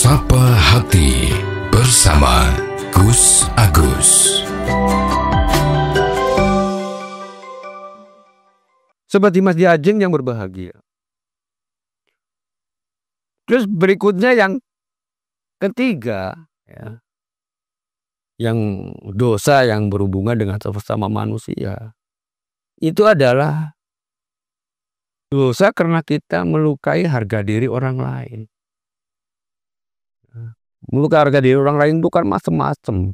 Sapa Hati bersama Gus Agus. Sobat Dimas Diajeng yang berbahagia. Terus berikutnya yang ketiga, ya, yang dosa yang berhubungan dengan sesama manusia, itu adalah dosa karena kita melukai harga diri orang lain. Melukai harga diri orang lain itu kan macam-macam.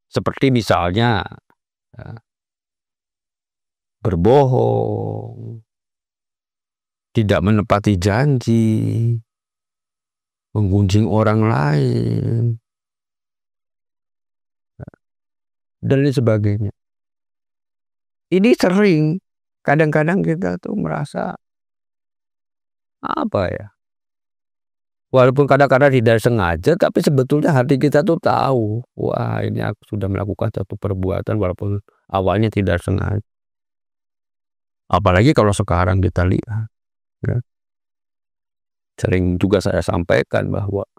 Seperti misalnya berbohong, tidak menepati janji, menggunjing orang lain, dan lain sebagainya. Ini sering, kadang-kadang kita tuh merasa apa ya? Walaupun kadang-kadang tidak sengaja, tapi sebetulnya hati kita tuh tahu, wah ini aku sudah melakukan satu perbuatan walaupun awalnya tidak sengaja. Apalagi kalau sekarang kita lihat, ya. Sering juga saya sampaikan bahwa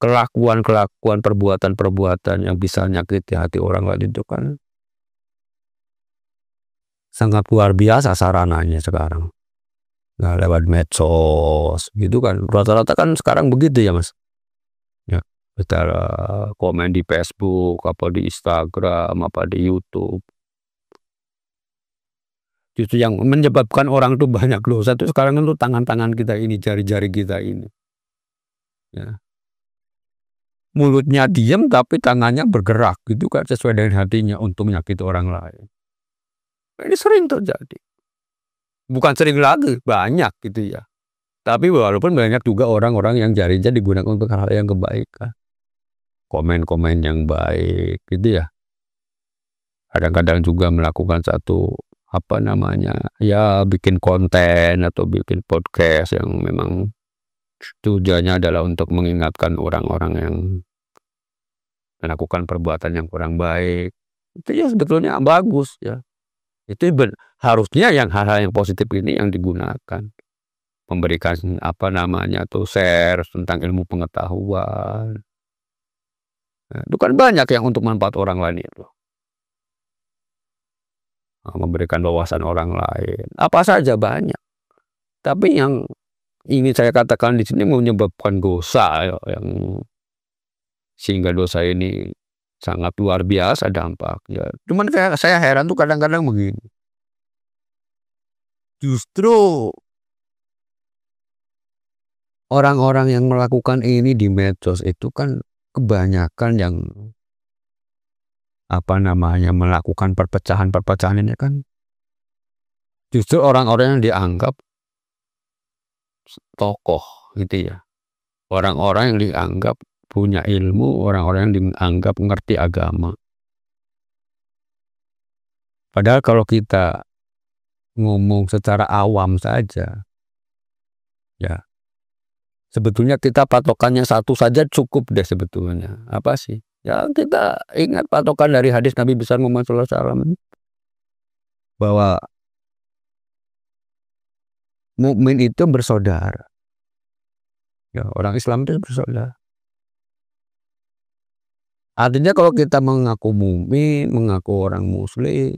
kelakuan-kelakuan, perbuatan-perbuatan yang bisa menyakiti hati orang lain itu kan sangat luar biasa sarananya sekarang. Nah, lewat medsos gitu kan, rata-rata kan sekarang begitu ya Mas. Ya, kita komen di Facebook, apa di Instagram, apa di YouTube. Justru yang menyebabkan orang tuh banyak dosa itu sekarang itu tangan-tangan kita ini, jari-jari kita ini. Ya. Mulutnya diam tapi tangannya bergerak gitu kan sesuai dengan hatinya untuk menyakiti orang lain. Ini sering terjadi. Bukan sering lagi, banyak gitu ya. Tapi walaupun banyak juga orang-orang yang jarinya digunakan untuk hal yang kebaikan. Komen-komen yang baik gitu ya. Kadang-kadang juga melakukan satu ya bikin konten atau bikin podcast yang memang tujuannya adalah untuk mengingatkan orang-orang yang melakukan perbuatan yang kurang baik. Itu ya sebetulnya bagus ya. Itu harusnya yang hal-hal yang positif ini yang digunakan. Memberikan share tentang ilmu pengetahuan. Nah, itu kan banyak yang untuk manfaat orang lain itu. Memberikan wawasan orang lain. Apa saja banyak. Tapi yang ingin saya katakan di sini menyebabkan dosa yang sehingga dosa ini sangat luar biasa dampaknya. Cuman saya heran tuh kadang-kadang begini. Justru orang-orang yang melakukan ini di medsos itu kan kebanyakan yang melakukan perpecahan ini kan justru orang-orang yang dianggap tokoh gitu ya. Orang-orang yang dianggap punya ilmu, orang-orang yang dianggap ngerti agama. Padahal kalau kita ngomong secara awam saja, ya sebetulnya kita patokannya satu saja cukup deh sebetulnya. Apa sih? Ya kita ingat patokan dari hadis Nabi besar Muhammad SAW bahwa mukmin itu bersaudara. Ya, orang Islam itu bersaudara. Artinya kalau kita mengaku mukmin, mengaku orang muslim,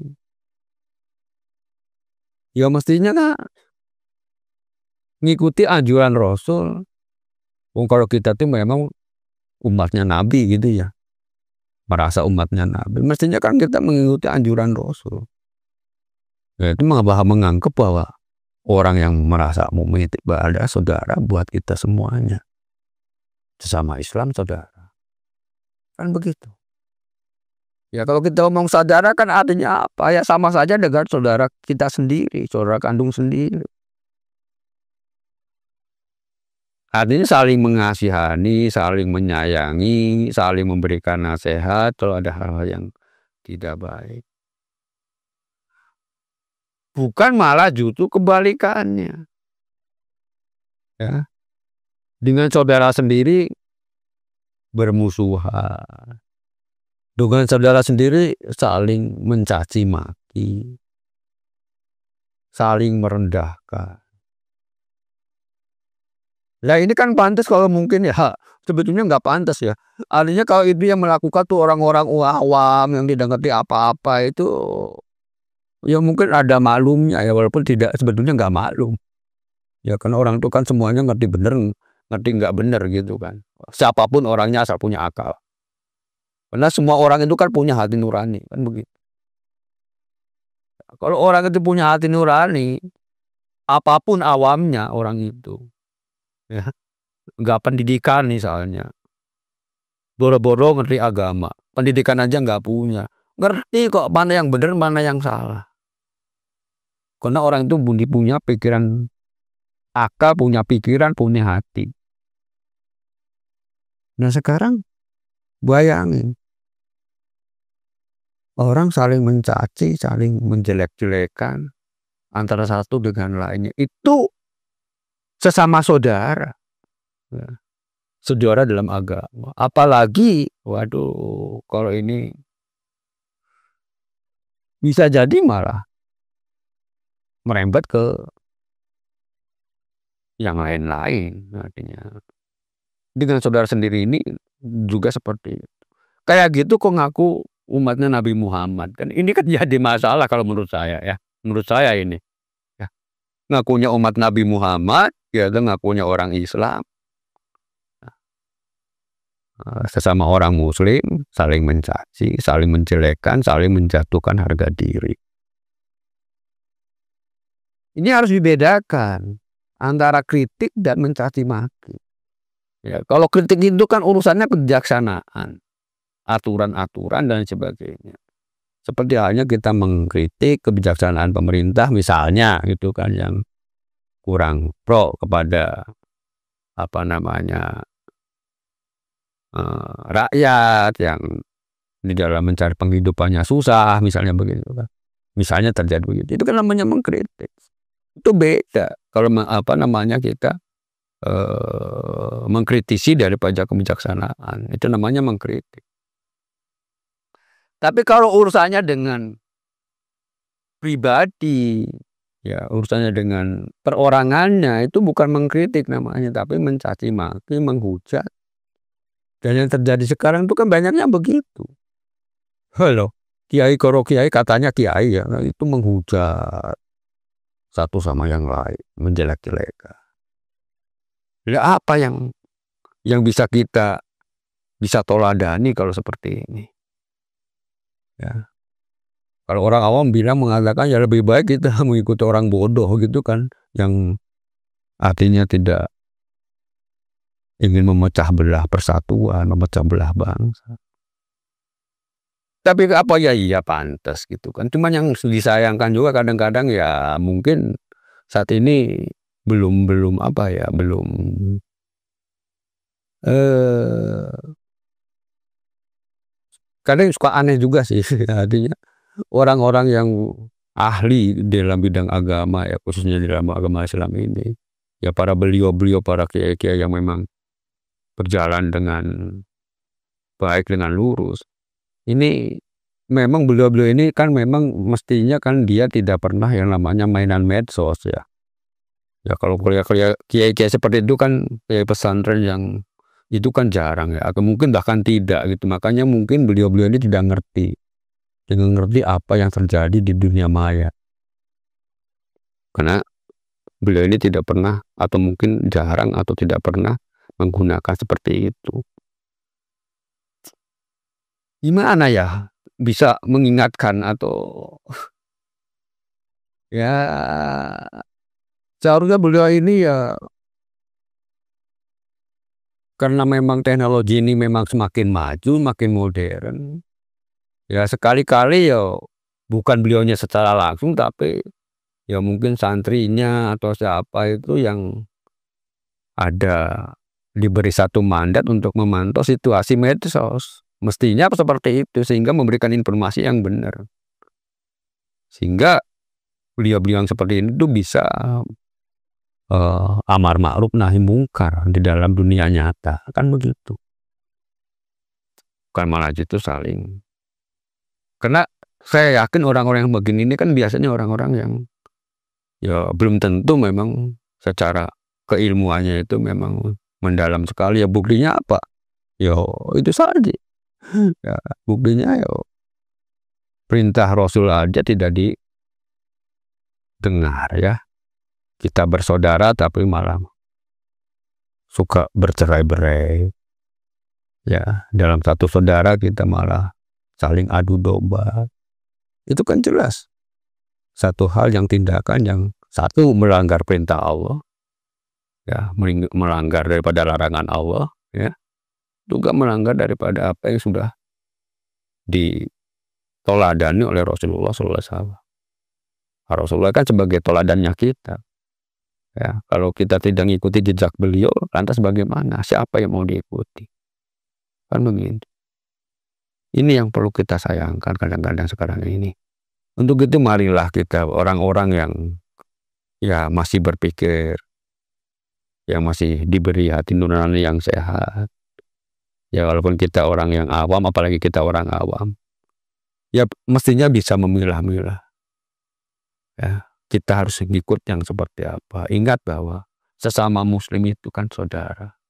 ya mestinya kan ngikuti anjuran Rasul. Kalau kita tuh memang umatnya Nabi gitu ya. Merasa umatnya Nabi. Mestinya kan kita mengikuti anjuran Rasul. Ya, itu menganggap bahwa orang yang merasa mukmin itu adalah saudara buat kita semuanya. Sesama Islam saudara. Kan begitu. Ya kalau kita ngomong saudara kan artinya apa? Ya sama saja dengan saudara kita sendiri, saudara kandung sendiri. Artinya saling mengasihani, saling menyayangi, saling memberikan nasihat kalau ada hal-hal yang tidak baik. Bukan malah justru kebalikannya. Ya. Dengan saudara sendiri bermusuhan. Dengan saudara sendiri saling mencaci maki, saling merendahkan. Lah ini kan pantas kalau mungkin ya, sebetulnya nggak pantas ya. Artinya kalau itu yang melakukan tuh orang-orang awam yang tidak ngerti apa-apa itu, ya mungkin ada maklumnya ya, walaupun tidak sebetulnya nggak maklum. Ya karena orang itu kan semuanya ngerti bener, ngerti nggak bener gitu kan. Siapapun orangnya asal punya akal. Karena semua orang itu kan punya hati nurani, kan begitu. Kalau orang itu punya hati nurani, apapun awamnya orang itu, ya, nggak pendidikan misalnya, boro-boro ngerti agama, pendidikan aja nggak punya, ngerti kok mana yang benar mana yang salah. Karena orang itu punya pikiran akal, punya pikiran, punya hati. Nah sekarang bayangin, orang saling mencaci, saling menjelek-jelekan antara satu dengan lainnya, itu sesama saudara. Ya. Saudara dalam agama. Apalagi, waduh, kalau ini bisa jadi malah merembet ke yang lain-lain. Artinya dengan saudara sendiri ini juga seperti itu. Kayak gitu kok ngaku umatnya Nabi Muhammad, kan ini kan jadi masalah kalau menurut saya ya. Menurut saya ini ya. Ngakunya umat Nabi Muhammad, ya ngakunya orang Islam. Sesama orang muslim saling mencaci, saling menjelekkan, saling menjatuhkan harga diri. Ini harus dibedakan antara kritik dan mencaci maki. Ya, kalau kritik itu kan urusannya kebijaksanaan, aturan-aturan dan sebagainya. Seperti halnya kita mengkritik kebijaksanaan pemerintah misalnya gitu kan, yang kurang pro kepada apa namanya rakyat yang di dalam mencari penghidupannya susah misalnya begitu kan. Misalnya terjadi begitu. Itu kan namanya mengkritik. Itu beda kalau apa namanya kita mengkritisi daripada kebijaksanaan. Itu namanya mengkritik. Tapi kalau urusannya dengan pribadi, ya urusannya dengan perorangannya, itu bukan mengkritik namanya, tapi mencaci maki, menghujat. Dan yang terjadi sekarang itu kan banyaknya begitu. Halo, kiai koro kiai katanya kiai ya, itu menghujat satu sama yang lain, menjelek-jelekan. Ya apa yang bisa kita bisa toladani kalau seperti ini? Ya. Kalau orang awam bilang mengatakan ya lebih baik kita mengikuti orang bodoh gitu kan, yang artinya tidak ingin memecah belah persatuan, memecah belah bangsa. Tapi apa ya iya pantas gitu kan. Cuman yang disayangkan juga kadang-kadang ya mungkin saat ini belum apa ya, belum kadang suka aneh juga sih artinya orang-orang yang ahli dalam bidang agama ya, khususnya di dalam agama Islam ini, ya para beliau-beliau, para kiai-kiai yang memang berjalan dengan baik, dengan lurus. Ini memang beliau-beliau ini kan memang mestinya kan dia tidak pernah yang namanya mainan medsos ya. Ya kalau kiai-kiai seperti itu kan kiai pesantren yang itu kan jarang ya, atau mungkin bahkan tidak gitu. Makanya mungkin beliau-beliau ini tidak ngerti apa yang terjadi di dunia maya. Karena beliau ini tidak pernah atau mungkin jarang atau tidak pernah menggunakan seperti itu. Gimana ya bisa mengingatkan atau ya seharusnya beliau ini ya, karena memang teknologi ini memang semakin maju, makin modern. Ya sekali-kali ya bukan beliaunya secara langsung, tapi ya mungkin santrinya atau siapa itu yang ada diberi satu mandat untuk memantau situasi medsos. Mestinya seperti itu sehingga memberikan informasi yang benar. Sehingga beliau-beliau yang seperti ini tuh bisa amar ma'ruf nahi mungkar di dalam dunia nyata, kan begitu. Bukan malah itu saling. Karena saya yakin orang-orang yang begini ini kan biasanya orang-orang yang ya belum tentu memang secara keilmuannya itu memang mendalam sekali. Ya buktinya apa? Yo itu saja. Ya, buktinya yo perintah Rasul aja tidak didengar ya. Kita bersaudara tapi malah suka bercerai-berai. Ya, dalam satu saudara kita malah saling adu domba. Itu kan jelas satu hal yang tindakan yang satu melanggar perintah Allah, ya, melanggar daripada larangan Allah, ya, juga melanggar daripada apa yang sudah ditoladani oleh Rasulullah SAW. Rasulullah kan sebagai toladannya kita. Ya, kalau kita tidak mengikuti jejak beliau, lantas bagaimana? Siapa yang mau diikuti? Kan begitu. Ini yang perlu kita sayangkan kadang-kadang sekarang ini. Untuk itu marilah kita orang-orang yang ya masih berpikir, yang masih diberi hati nurani yang sehat. Ya walaupun kita orang yang awam, apalagi kita orang awam, ya mestinya bisa memilah-milah. Ya, kita harus ikut yang seperti apa. Ingat bahwa sesama muslim itu kan saudara.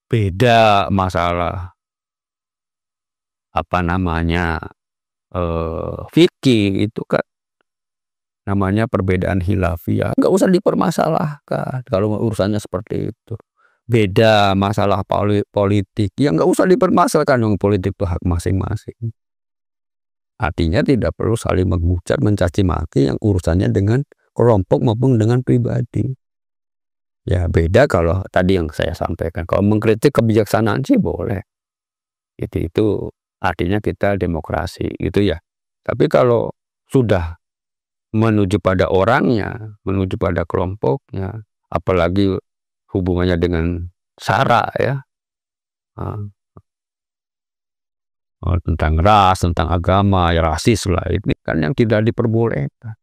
Beda masalah apa namanya fikih itu kan namanya perbedaan khilafiyah, nggak usah dipermasalahkan kalau urusannya seperti itu. Beda masalah politik, ya nggak usah dipermasalahkan, yang politik itu hak masing-masing. Artinya tidak perlu saling menghujat, mencaci maki yang urusannya dengan kelompok maupun dengan pribadi. Ya beda kalau tadi yang saya sampaikan, kalau mengkritik kebijaksanaan sih boleh. Itu artinya kita demokrasi gitu ya. Tapi kalau sudah menuju pada orangnya, menuju pada kelompoknya, apalagi hubungannya dengan sara ya, tentang ras, tentang agama, ya rasis lah, ini kan yang tidak diperbolehkan.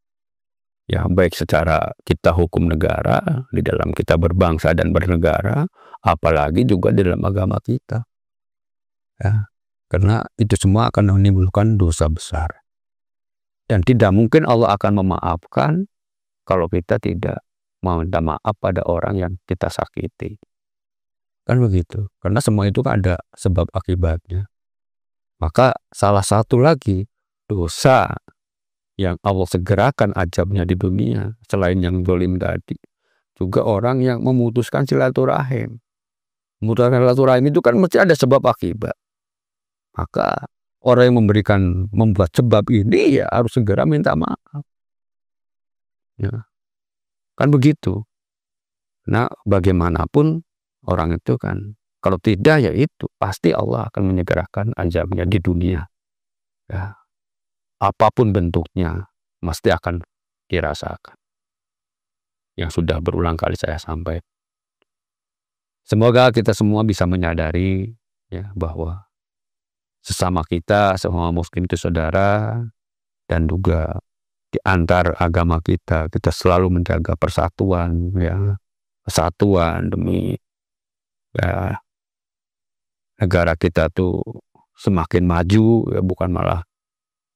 Ya baik secara kita hukum negara, di dalam kita berbangsa dan bernegara, apalagi juga di dalam agama kita. Ya, karena itu semua akan menimbulkan dosa besar. Dan tidak mungkin Allah akan memaafkan kalau kita tidak meminta maaf pada orang yang kita sakiti. Kan begitu. Karena semua itu kan ada sebab akibatnya. Maka salah satu lagi dosa yang Allah segerakan azabnya di dunia, selain yang zalim tadi, juga orang yang memutuskan silaturahim. Memutuskan silaturahim itu kan mesti ada sebab akibat. Maka orang yang membuat sebab ini ya harus segera minta maaf. Ya. Kan begitu. Nah, bagaimanapun orang itu kan, kalau tidak ya itu pasti Allah akan menyegerakan azabnya di dunia. Ya. Apapun bentuknya mesti akan dirasakan. Yang sudah berulang kali saya sampaikan. Semoga kita semua bisa menyadari ya bahwa sesama kita, sesama muslim itu saudara, dan juga di antar agama kita selalu menjaga persatuan, ya, kesatuan demi ya, negara kita tuh semakin maju, ya, bukan malah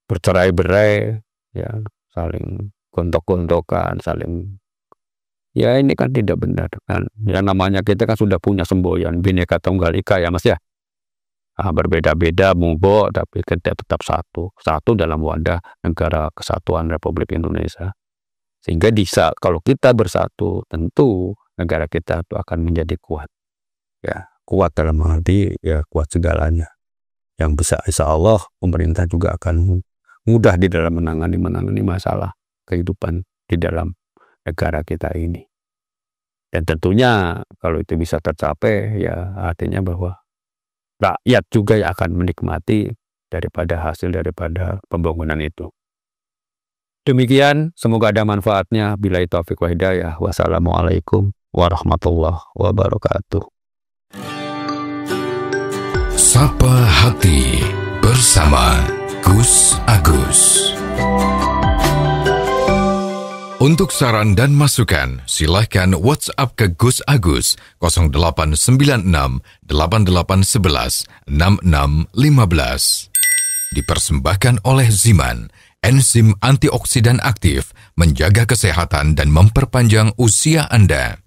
bercerai-berai, ya, saling gontok-gontokan, saling, ya ini kan tidak benar kan. Yang namanya kita kan sudah punya semboyan Bhinneka Tunggal Ika ya Mas ya. Berbeda-beda monggo tapi kita tetap satu dalam wadah negara kesatuan Republik Indonesia. Sehingga bisa kalau kita bersatu tentu negara kita itu akan menjadi kuat. Ya, kuat dalam arti ya kuat segalanya. Yang besar insya Allah pemerintah juga akan mudah di dalam menangani masalah kehidupan di dalam negara kita ini. Dan tentunya kalau itu bisa tercapai ya artinya bahwa rakyat juga yang akan menikmati daripada hasil daripada pembangunan itu. Demikian, semoga ada manfaatnya. Billahi taufiq wa hidayah. Wassalamualaikum warahmatullahi wabarakatuh. Sapa Hati bersama Gus Agus. Untuk saran dan masukan, silahkan WhatsApp ke Gus Agus 0896 8811 6615. Dipersembahkan oleh Ziman, enzim antioksidan aktif, menjaga kesehatan dan memperpanjang usia Anda.